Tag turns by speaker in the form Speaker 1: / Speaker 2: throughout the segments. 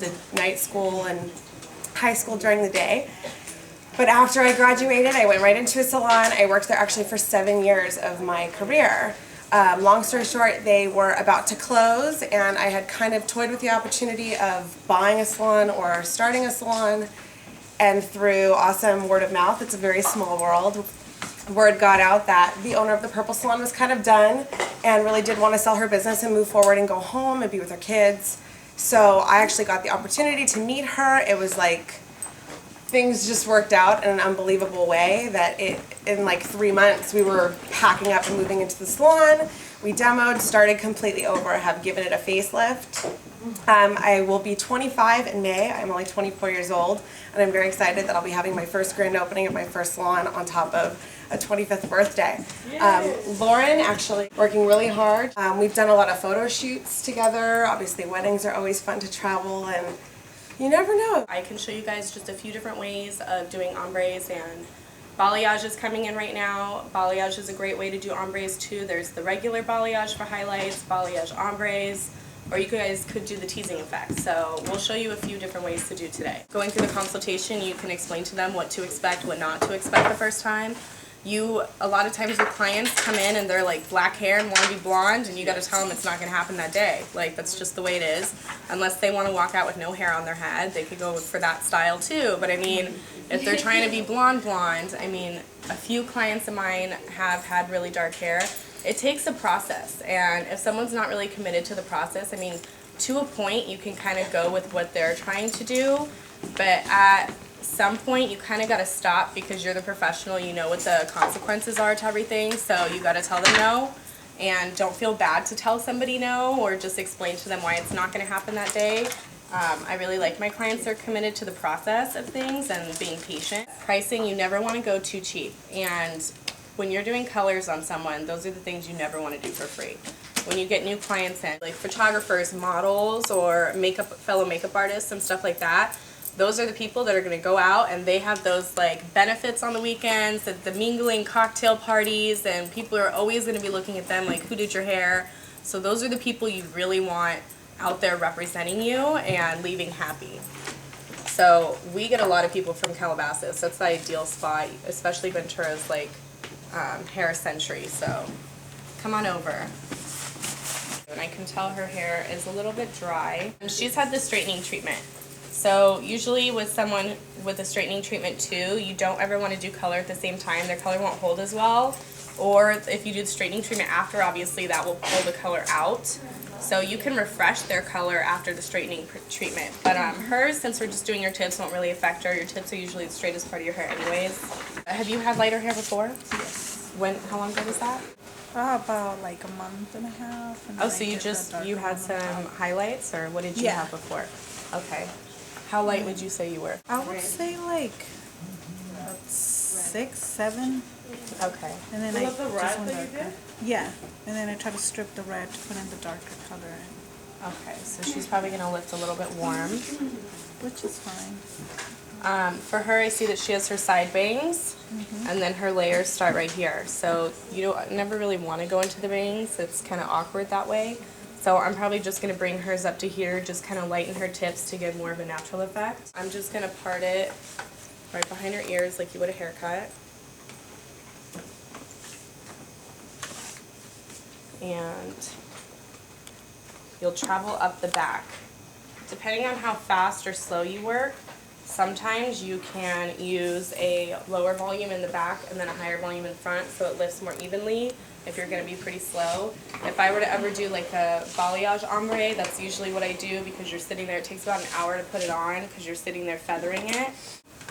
Speaker 1: the night school and high school during the day. But after I graduated, I went right into a salon. I worked there actually for 7 years of my career. Long story short, they were about to close, and I had kind of toyed with the opportunity of buying a salon or starting a salon. And through awesome word of mouth, it's a very small world, word got out that the owner of the Purple Salon was kind of done and really did want to sell her business and move forward and go home and be with her kids. So I actually got the opportunity to meet her. It was like things just worked out in an unbelievable way that in like 3 months we were packing up and moving into the salon. We demoed, started completely over, have given it a facelift. I will be 25 in May. I'm only 24 years old, and I'm very excited that I'll be having my first grand opening of my first salon on top of a 25th birthday. Lauren, actually working really hard. We've done a lot of photo shoots together. Obviously weddings are always fun to travel, and you never know.
Speaker 2: I can show you guys just a few different ways of doing ombres, and balayage is coming in right now. Balayage is a great way to do ombres too. There's the regular balayage for highlights, balayage ombres, or you guys could do the teasing effect. So we'll show you a few different ways to do today. Going through the consultation, you can explain to them what to expect, what not to expect the first time. A lot of times your clients come in and they're like black hair and want to be blonde, and you got to tell them it's not going to happen that day. Like, that's just the way it is. Unless they want to walk out with no hair on their head, they could go for that style too. But I mean, if they're trying to be blonde, I mean, a few clients of mine have had really dark hair. It takes a process, and if someone's not really committed to the process, I mean, to a point you can kind of go with what they're trying to do, but at some point you kind of got to stop because you're the professional, you know what the consequences are to everything, so you got to tell them no, and don't feel bad to tell somebody no, or just explain to them why it's not going to happen that day. I really like my clients that are committed to the process of things and being patient. Pricing, you never want to go too cheap, and when you're doing colors on someone, those are the things you never want to do for free. When you get new clients in, like photographers, models, or fellow makeup artists and stuff like that, those are the people that are going to go out and they have those like benefits on the weekends, the mingling cocktail parties, and people are always going to be looking at them like, who did your hair? So those are the people you really want out there representing you and leaving happy. So we get a lot of people from Calabasas. That's the ideal spot, especially Ventura's like hair century. So come on over. And I can tell her hair is a little bit dry. And she's had the straightening treatment. So usually with someone with a straightening treatment too, you don't ever want to do color at the same time. Their color won't hold as well. Or if you do the straightening treatment after, obviously that will pull the color out. So you can refresh their color after the straightening treatment. But hers, since we're just doing your tips, won't really affect her. Your tips are usually the straightest part of your hair anyways. Have you had lighter hair before?
Speaker 3: Yes.
Speaker 2: How long ago was that?
Speaker 3: About like a month and a half. And
Speaker 2: oh, so you had some highlights, or what did you have before? Okay. How light would you say you were?
Speaker 3: I would say like 6, 7.
Speaker 2: Okay.
Speaker 3: And then I just went darker. Yeah. And then I try to strip the red to put in the darker color.
Speaker 2: Okay, so she's probably going to lift a little bit warm.
Speaker 3: Which is fine.
Speaker 2: For her, I see that she has her side bangs, and then her layers start right here. So you never really want to go into the bangs. It's kind of awkward that way. So I'm probably just going to bring hers up to here, just kind of lighten her tips to give more of a natural effect. I'm just going to part it right behind her ears like you would a haircut. And you'll travel up the back. Depending on how fast or slow you work, sometimes you can use a lower volume in the back and then a higher volume in front so it lifts more evenly if you're going to be pretty slow. If I were to ever do like a balayage ombre, that's usually what I do because you're sitting there. It takes about an hour to put it on because you're sitting there feathering it.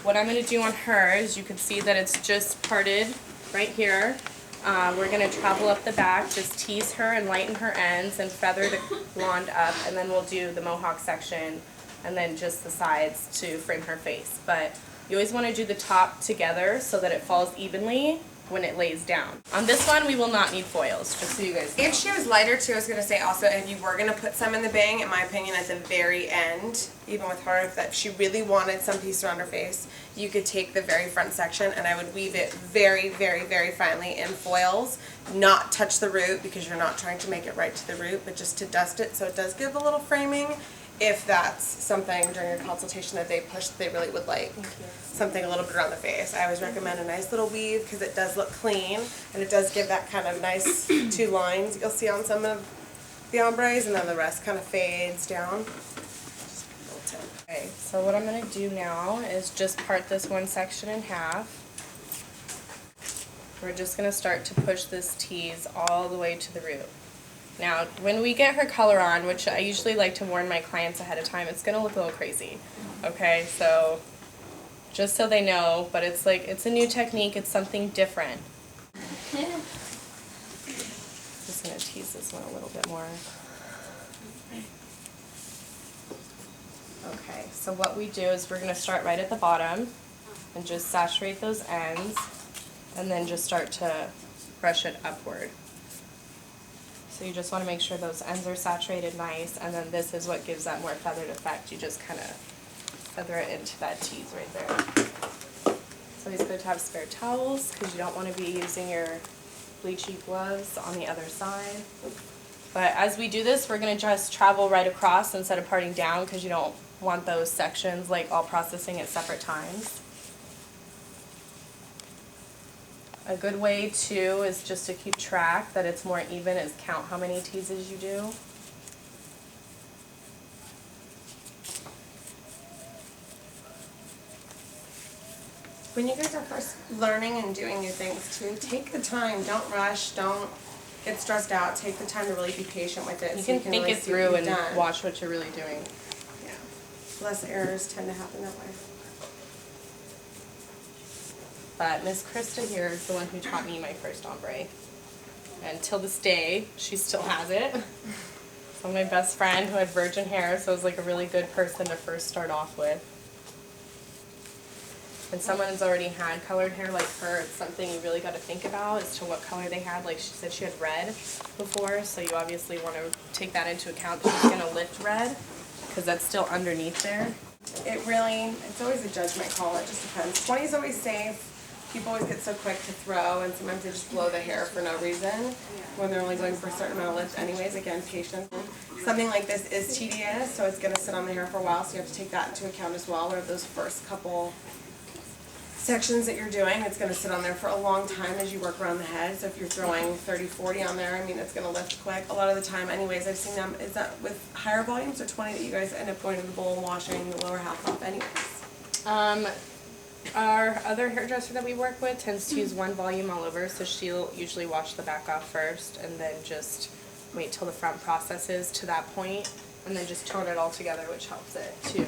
Speaker 2: What I'm going to do on hers, you can see that it's just parted right here. We're going to travel up the back, just tease her and lighten her ends and feather the blonde up, and then we'll do the mohawk section and then just the sides to frame her face. But you always want to do the top together so that it falls evenly when it lays down. On this one, we will not need foils, just so you guys know.
Speaker 1: If she was lighter too, I was going to say also, if you were going to put some in the bang, in my opinion, at the very end, even with her, if she really wanted some piece around her face, you could take the very front section and I would weave it very, very, very finely in foils, not touch the root because you're not trying to make it right to the root, but just to dust it so it does give a little framing. if that's something during your consultation that they push, they really would like something a little bit around the face. I always recommend a nice little weave because it does look clean and it does give that kind of nice two lines you'll see on some of the ombres, and then the rest kind of fades down.
Speaker 2: Okay, so what I'm going to do now is just part this one section in half. We're just going to start to push this tease all the way to the root. Now, when we get her color on, which I usually like to warn my clients ahead of time, it's going to look a little crazy. Okay, so just so they know, but it's like, it's a new technique, it's something different. Just going to tease this one a little bit more. Okay, so what we do is we're going to start right at the bottom and just saturate those ends and then just start to brush it upward. So you just want to make sure those ends are saturated nice, and then this is what gives that more feathered effect. You just kind of feather it into that tease right there. It's always good to have spare towels because you don't want to be using your bleachy gloves on the other side. But as we do this, we're going to just travel right across instead of parting down because you don't want those sections like all processing at separate times. A good way too is just to keep track that it's more even is count how many teases you do.
Speaker 1: When you guys are first learning and doing new things too, take the time, don't rush, don't get stressed out, take the time to really be patient with it.
Speaker 2: You
Speaker 1: so
Speaker 2: can
Speaker 1: you
Speaker 2: think
Speaker 1: really
Speaker 2: it
Speaker 1: see what
Speaker 2: through
Speaker 1: you've
Speaker 2: and
Speaker 1: done.
Speaker 2: watch what you're really doing.
Speaker 1: Yeah. Less errors tend to happen that way.
Speaker 2: But Miss Krista here is the one who taught me my first ombre. And till this day, she still has it. So my best friend who had virgin hair, so it was like a really good person to first start off with. When someone has already had colored hair like her, it's something you really got to think about as to what color they had. Like she said she had red before, so you obviously want to take that into account that she's going to lift red, because that's still underneath there.
Speaker 1: It's always a judgment call, it just depends. 20 is always safe. People always get so quick to throw, and sometimes they just blow the hair for no reason when they're only going for a certain amount of lift anyways. Again, patience. Something like this is tedious, so it's going to sit on the hair for a while, so you have to take that into account as well, where those first couple sections that you're doing, it's going to sit on there for a long time as you work around the head. So if you're throwing 30, 40 on there, I mean, it's going to lift quick. A lot of the time, anyways, I've seen them, is that with higher volumes or 20 that you guys end up going to the bowl and washing the lower half off anyways?
Speaker 2: Our other hairdresser that we work with tends to use one volume all over, so she'll usually wash the back off first and then just wait till the front processes to that point and then just tone it all together, which helps it too.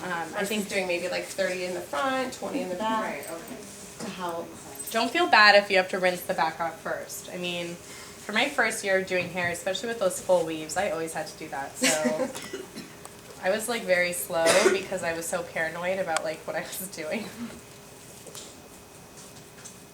Speaker 1: I think doing maybe like 30 in the front, 20 in the back.
Speaker 2: Right, okay.
Speaker 1: To help.
Speaker 2: Don't feel bad if you have to rinse the back off first. I mean, for my first year of doing hair, especially with those full weaves, I always had to do that. So I was like very slow because I was so paranoid about like what I was doing.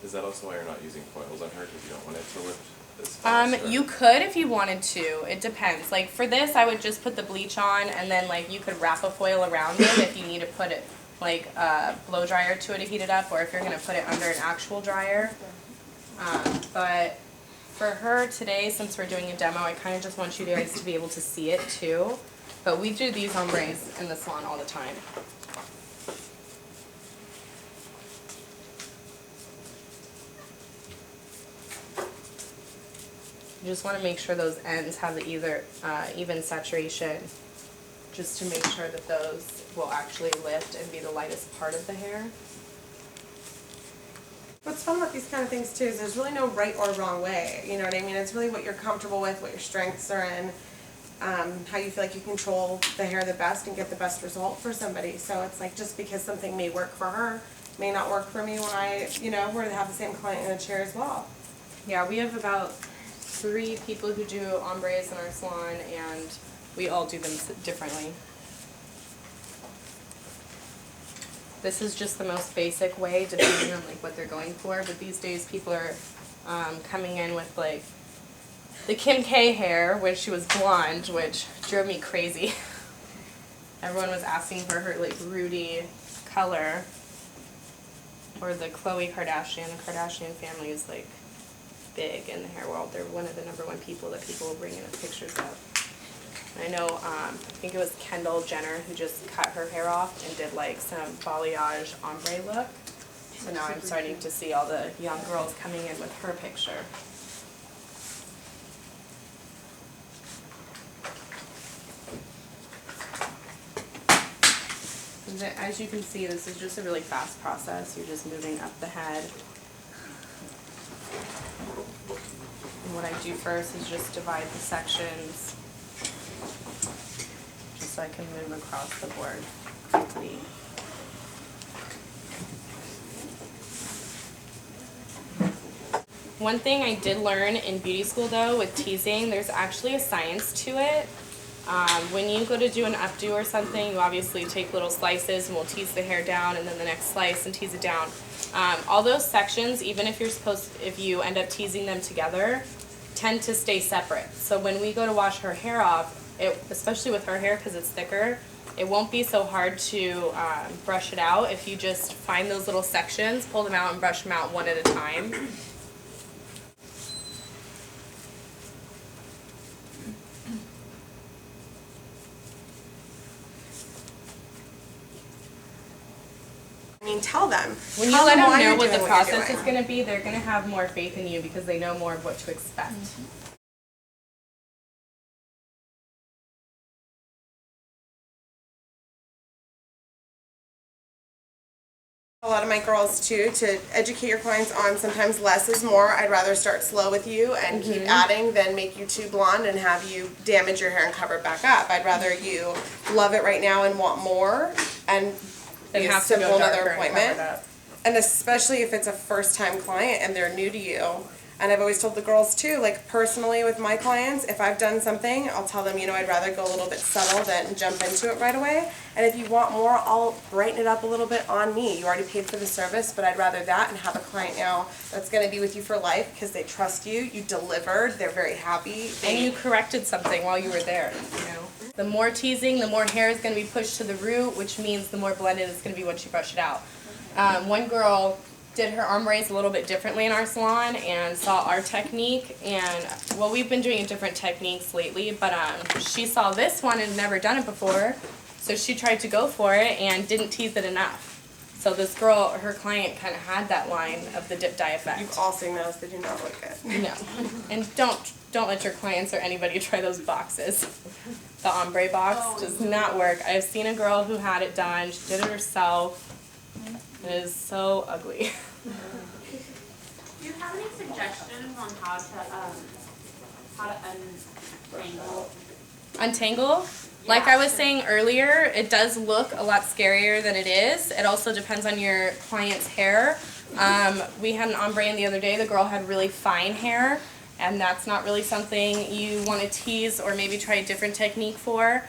Speaker 4: Is that also why you're not using coils on her, because you don't want it to lift as fast?
Speaker 2: You could if you wanted to. It depends. Like for this, I would just put the bleach on, and then like you could wrap a foil around it if you need to put it like a blow dryer to it to heat it up, or if you're gonna put it under an actual dryer. But for her today, since we're doing a demo, I kind of just want you guys to be able to see it too. But we do these ombres in the salon all the time. You just want to make sure those ends have the even saturation, just to make sure that those will actually lift and be the lightest part of the hair.
Speaker 1: What's fun about these kind of things too is there's really no right or wrong way. You know what I mean? It's really what you're comfortable with, what your strengths are in, how you feel like you control the hair the best and get the best result for somebody. So it's like just because something may work for her may not work for me when I, were to have the same client in a chair as well.
Speaker 2: Yeah, we have about 3 people who do ombres in our salon, and we all do them differently. This is just the most basic way, depending on like what they're going for. But these days, people are coming in with like the Kim K hair when she was blonde, which drove me crazy. Everyone was asking for her like Rudy color, or the Khloe Kardashian. The Kardashian family is like big in the hair world. They're one of the #1 people that people will bring in pictures of. I know, I think it was Kendall Jenner who just cut her hair off and did like some balayage ombre look. So now I'm starting to see all the young girls coming in with her picture. As you can see, this is just a really fast process. You're just moving up the head. And what I do first is just divide the sections, just so I can move across the board quickly. One thing I did learn in beauty school though with teasing, there's actually a science to it. When you go to do an updo or something, you obviously take little slices and we'll tease the hair down and then the next slice and tease it down. All those sections, even if if you end up teasing them together, tend to stay separate. So when we go to wash her hair off, especially with her hair because it's thicker, it won't be so hard to brush it out if you just find those little sections, pull them out and brush them out one at a time.
Speaker 1: I mean, tell them.
Speaker 2: When you let them know what the process is going to be, they're going to have more faith in you because they know more of what to expect.
Speaker 1: A lot of my girls too, to educate your clients on sometimes less is more. I'd rather start slow with you and keep adding than make you too blonde and have you damage your hair and cover it back up. I'd rather you love it right now and want more and be a simple another appointment. And especially if it's a first time client and they're new to you. And I've always told the girls too, like personally with my clients, if I've done something, I'll tell them, you know, I'd rather go a little bit subtle than jump into it right away. And if you want more, I'll brighten it up a little bit on me. You already paid for the service, but I'd rather that and have a client now that's going to be with you for life because they trust you, you delivered, they're very happy.
Speaker 2: And you corrected something while you were there, you know. The more teasing, the more hair is going to be pushed to the root, which means the more blended it's going to be once you brush it out. One girl did her ombres a little bit differently in our salon and saw our technique, and well, we've been doing different techniques lately, but she saw this one and had never done it before, so she tried to go for it and didn't tease it enough. So this girl, her client, kind of had that line of the dip dye effect.
Speaker 1: You've all seen those, they do not look good.
Speaker 2: No, and don't let your clients or anybody try those boxes. The ombre box does not work. I've seen a girl who had it done, she did it herself. It is so ugly.
Speaker 5: Do you have any suggestions on how to untangle?
Speaker 2: Untangle? Like I was saying earlier, it does look a lot scarier than it is. It also depends on your client's hair. We had an ombre in the other day. The girl had really fine hair, and that's not really something you want to tease or maybe try a different technique for.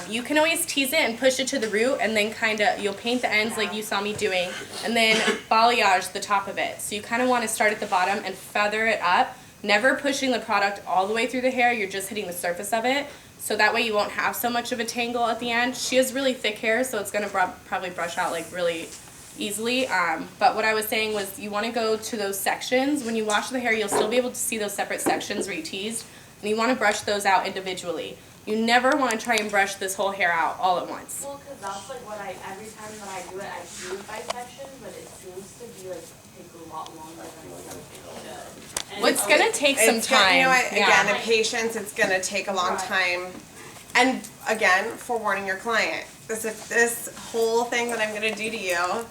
Speaker 2: You can always tease it and push it to the root, and then you'll paint the ends like you saw me doing, and then balayage the top of it. So you kind of want to start at the bottom and feather it up, never pushing the product all the way through the hair, you're just hitting the surface of it. So that way you won't have so much of a tangle at the end. She has really thick hair, so it's going to probably brush out like really easily. But what I was saying was you want to go to those sections. When you wash the hair, you'll still be able to see those separate sections where you teased, and you want to brush those out individually. You never want to try and brush this whole hair out all at once.
Speaker 5: Well, because that's like what every time that I do it, I do it by section, but it seems to be like take a lot longer than like it should.
Speaker 2: Well, it's going to take some time.
Speaker 1: You know what, again,
Speaker 2: Yeah.
Speaker 1: the patience, it's going to take a long time. And again, forewarning your client, this whole thing that I'm going to do to you,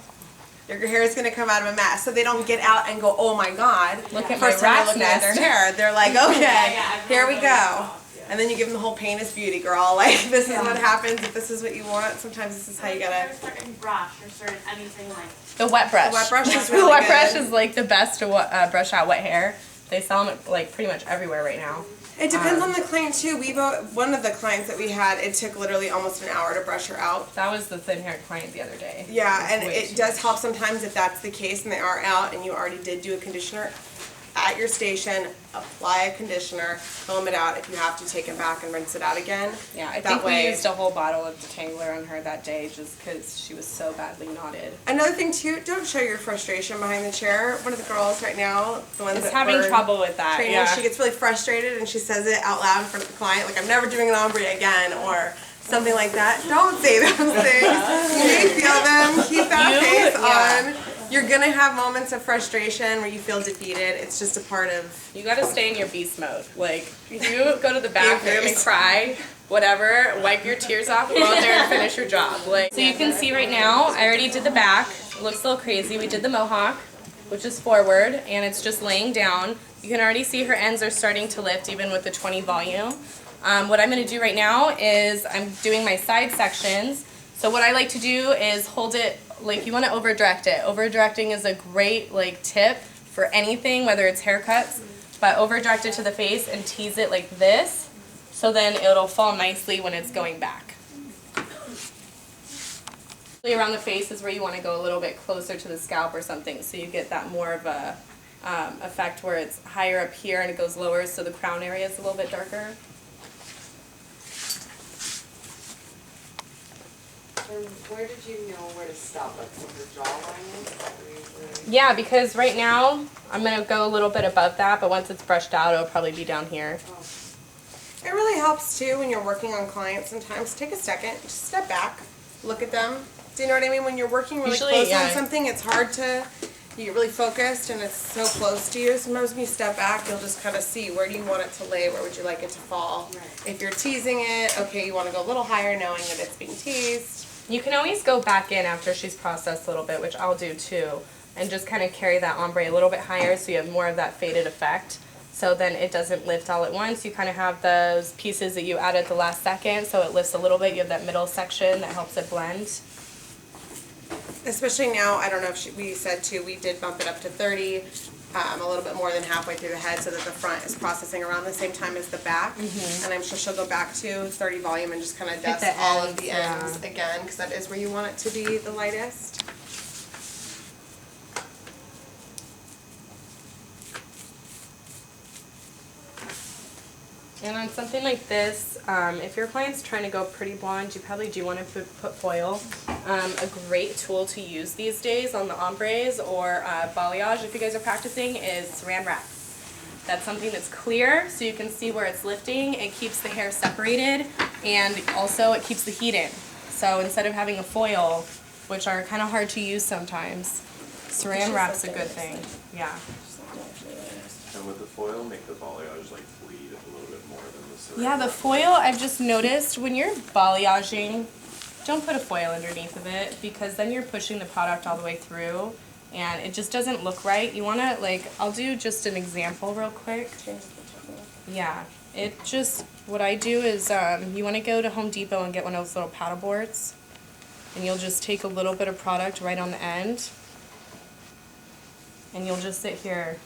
Speaker 1: your hair is going to come out of a mess. So they don't get out and go, oh my God.
Speaker 2: Look at
Speaker 1: First
Speaker 2: my
Speaker 1: time
Speaker 2: rat's
Speaker 1: they're looking at their
Speaker 2: nest.
Speaker 1: hair, they're like, okay,
Speaker 5: I've
Speaker 1: here we
Speaker 5: heard
Speaker 1: go.
Speaker 5: those.
Speaker 1: And then you give them the whole pain is beauty, girl. Like, this is what happens if this is what you want. Sometimes this is how you gotta.
Speaker 5: Is there a certain brush or certain anything like?
Speaker 2: The wet brush.
Speaker 1: The wet brush is
Speaker 2: The
Speaker 1: really
Speaker 2: wet
Speaker 1: good.
Speaker 2: brush is like the best to brush out wet hair. They sell them like pretty much everywhere right now.
Speaker 1: It depends on the client too. One of the clients that we had, it took literally almost an hour to brush her out.
Speaker 2: That was the thin-haired client the other day.
Speaker 1: Yeah, and
Speaker 2: Way
Speaker 1: it
Speaker 2: too
Speaker 1: does
Speaker 2: much.
Speaker 1: help sometimes if that's the case and they are out and you already did do a conditioner. at your station, apply a conditioner, foam it out. If you have to, take it back and rinse it out again.
Speaker 2: Yeah, I
Speaker 1: That
Speaker 2: think
Speaker 1: way-
Speaker 2: we used a whole bottle of detangler on her that day just because she was so badly knotted.
Speaker 1: Another thing too, don't show your frustration behind the chair. One of the girls right now, the ones
Speaker 2: Is
Speaker 1: that
Speaker 2: having
Speaker 1: were
Speaker 2: trouble with that,
Speaker 1: training,
Speaker 2: yeah.
Speaker 1: she gets really frustrated and she says it out loud in front of the client, like, I'm never doing an ombre again, or something like that. Don't say those things. You may feel them. Keep that face on. You're gonna have moments of frustration where you feel defeated. It's just a part of.
Speaker 2: You gotta stay in your beast mode. Like, if you go to the bathroom and cry, whatever, wipe your tears off, go out there and finish your job. Like, so you can see right now, I already did the back. It looks a little crazy. We did the mohawk, which is forward, and it's just laying down. You can already see her ends are starting to lift even with the 20 volume. What I'm gonna do right now is I'm doing my side sections. So what I like to do is hold it, like you want to over direct it. Over directing is a great like tip for anything, whether it's haircuts, but over direct it to the face and tease it like this, so then it'll fall nicely when it's going back. Around the face is where you want to go a little bit closer to the scalp or something, so you get that more of a effect where it's higher up here and it goes lower, so the crown area is a little bit darker.
Speaker 6: And where did you know where to stop? Like where the jawline is?
Speaker 2: Yeah, because right now I'm going to go a little bit above that, but once it's brushed out, it'll probably be down here.
Speaker 1: It really helps too when you're working on clients. Sometimes take a second, just step back, look at them. Do you know what I mean? When you're working really
Speaker 2: Usually,
Speaker 1: close
Speaker 2: yeah.
Speaker 1: on something, it's hard to. You get really focused and it's so close to you. Sometimes when you step back, you'll just kind of see where do you want it to lay, where would you like it to fall.
Speaker 6: Right.
Speaker 1: If you're teasing it, okay, you want to go a little higher knowing that it's being teased.
Speaker 2: You can always go back in after she's processed a little bit, which I'll do too, and just kind of carry that ombre a little bit higher so you have more of that faded effect. So then it doesn't lift all at once. You kind of have those pieces that you added the last second, so it lifts a little bit. You have that middle section that helps it blend.
Speaker 1: Especially now, I don't know if we said too, we did bump it up to 30, a little bit more than halfway through the head so that the front is processing around the same time as the back. And I'm sure she'll go back to 30 volume and just kind of dust
Speaker 2: the
Speaker 1: all of
Speaker 2: ends,
Speaker 1: the ends again, because that is where you want it to be the lightest.
Speaker 2: And on something like this, if your client's trying to go pretty blonde, you probably do want to put foil. A great tool to use these days on the ombres or balayage, if you guys are practicing, is saran wrap. That's something that's clear, so you can see where it's lifting. It keeps the hair separated, and also it keeps the heat in. So instead of having a foil, which are kind of hard to use sometimes, saran wrap's a good thing. Yeah.
Speaker 4: And with the foil, make the balayage like bleed a little bit more than the saran.
Speaker 2: Yeah, the foil, I've just noticed when you're balayaging, don't put a foil underneath of it, because then you're pushing the product all the way through and it just doesn't look right. You want to, like, I'll do just an example real quick. Yeah, it just, what I do is you want to go to Home Depot and get one of those little paddle boards, and you'll just take a little bit of product right on the end, and you'll just sit here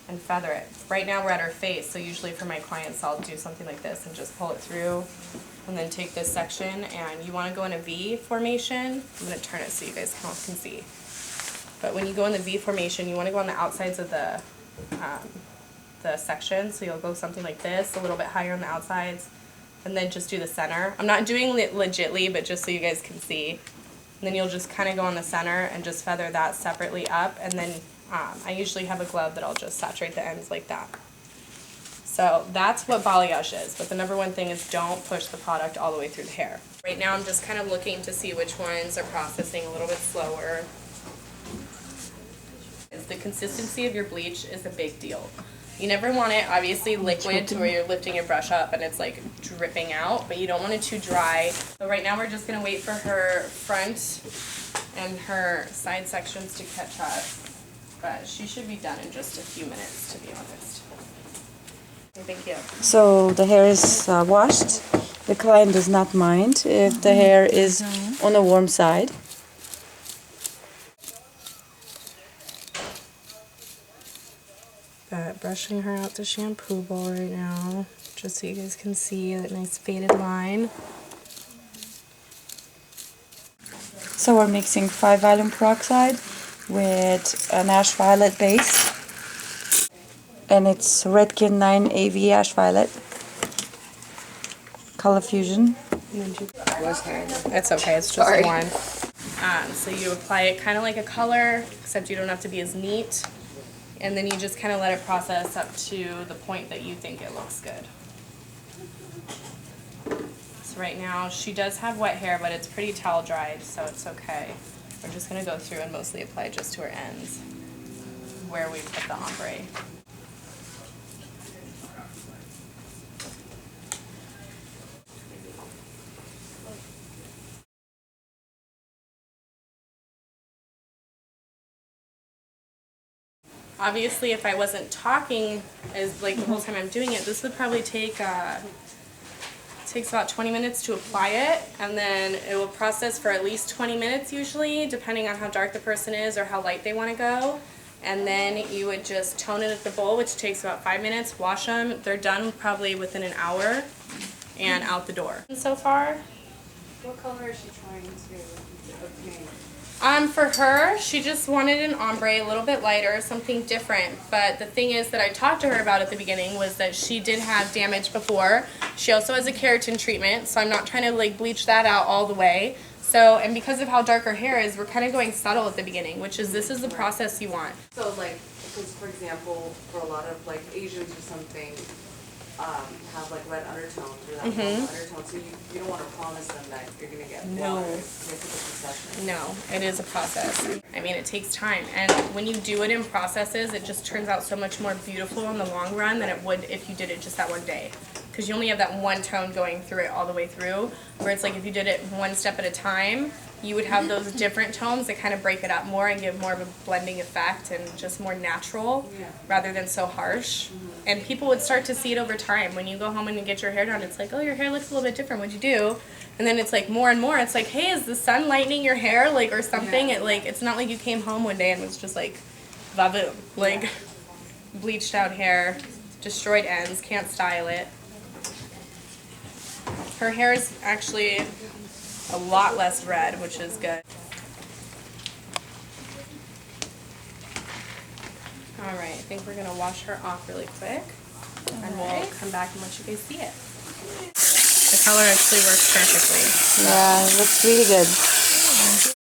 Speaker 2: and feather it. Right now we're at her face, so usually for my clients I'll do something like this and just pull it through and then take this section, and you want to go in a V formation. I'm going to turn it so you guys can see. But when you go in the V formation, you want to go on the outsides of the section, so you'll go something like this, a little bit higher on the outsides, and then just do the center. I'm not doing it legitly, but just so you guys can see. And then you'll just kind of go on the center and just feather that separately up, and then I usually have a glove that I'll just saturate the ends like that. So that's what balayage is, but the number one thing is don't push the product all the way through the hair. Right now I'm just kind of looking to see which ones are processing a little bit slower. The consistency of your bleach is a big deal. You never want it obviously liquid to where you're lifting your brush up and it's like dripping out, but you don't want it too dry. So right now we're just going to wait for her front and her side sections to catch up. But she should be done in just a few minutes, to be honest. Okay, thank you.
Speaker 7: So the hair is washed. The client does not mind if the hair is on the warm side.
Speaker 2: But brushing her out the shampoo bowl right now, just so you guys can see that nice faded line.
Speaker 7: So we're mixing 5 volume peroxide with an ash violet base. And it's Redken 9 AV Ash Violet. Color Fusion.
Speaker 2: It's okay, it's just one. So you apply it kind of like a color, except you don't have to be as neat. And then you just kind of let it process up to the point that you think it looks good. So right now, she does have wet hair, but it's pretty towel dried, so it's okay. We're just going to go through and mostly apply just to her ends, where we put the ombre. Obviously, if I wasn't talking as like the whole time I'm doing it, this would probably take takes about 20 minutes to apply it, and then it will process for at least 20 minutes usually, depending on how dark the person is or how light they want to go. And then you would just tone it at the bowl, which takes about 5 minutes. Wash them. They're done probably within an hour, and out the door. And so far,
Speaker 6: What color is she trying to obtain?
Speaker 2: For her, she just wanted an ombre, a little bit lighter, something different. But the thing is that I talked to her about at the beginning was that she did have damage before. She also has a keratin treatment, so I'm not trying to like bleach that out all the way. So, and because of how dark her hair is, we're kind of going subtle at the beginning, which is this is the process you want.
Speaker 6: So like, because for example, for a lot of like Asians or something, have like red undertones or that undertone, so you don't want to promise them that you're going to get
Speaker 2: No.
Speaker 6: concession.
Speaker 2: No, it is a process. I mean, it takes time. And when you do it in processes, it just turns out so much more beautiful in the long run than it would if you did it just that one day. Because you only have that one tone going through it all the way through. Where it's like if you did it one step at a time, you would have those different tones that kind of break it up more and give more of a blending effect and just more natural rather than so harsh. And people would start to see it over time. When you go home and you get your hair done, it's like, oh, your hair looks a little bit different. What'd you do? And then it's like more and more. It's like, hey, is the sun lightening your hair, like, or something? It like it's not like you came home one day and was just like, vavoom, like bleached out hair, destroyed ends, can't style it. Her hair is actually a lot less red, which is good. Alright, I think we're going to wash her off really quick, and we'll come back and let you guys see it. The color actually works perfectly.
Speaker 7: Yeah, it looks really good.